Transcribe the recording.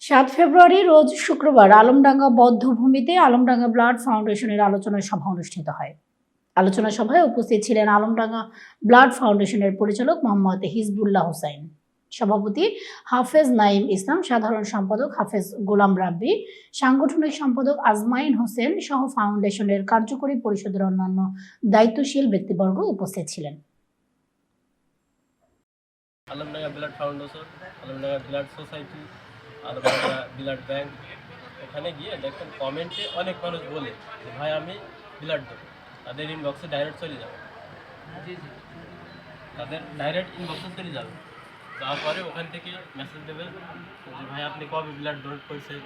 7 ফেব্রুয়ারি রোজ শুক্রবার আলমডাঙ্গা বধ্যভূমিতে আলমডাঙ্গা ব্লাড ফাউন্ডেশনের আলোচনা সভা অনুষ্ঠিত হয়। আলোচনা সভায় উপস্থিত ছিলেন আলমডাঙ্গা ব্লাড ফাউন্ডেশনের পরিচালক মোহাম্মদ হিজবুল্লাহ হোসাইন, সভাপতি হাফেজ নাঈম ইসলাম, সাধারণ সম্পাদক হাফেজ গোলাম রাব্বি, সাংগঠনিক সম্পাদক আজমাইন হোসেন সহ ফাউন্ডেশনের কার্যকরী পরিষদের অন্যান্য দায়িত্বশীল ব্যক্তিবর্গ উপস্থিত ছিলেন। Alamdanga blood foundation, Alamdanga blood society, Alamdanga blood bank, ওখানে গিয়ে দেখেন কমেন্টে অনেক মানুষ বলে যে ভাই আমি ব্লাড দেবো, তাদের ইনবক্সে ডাইরেক্ট চলে যাবে, তাদের ডাইরেক্ট ইনবক্সে চলে যাবে, তারপরে ওখান থেকে মেসেজ দেবে যে ভাই আপনি কবে ব্লাড ডোনেট করছেন।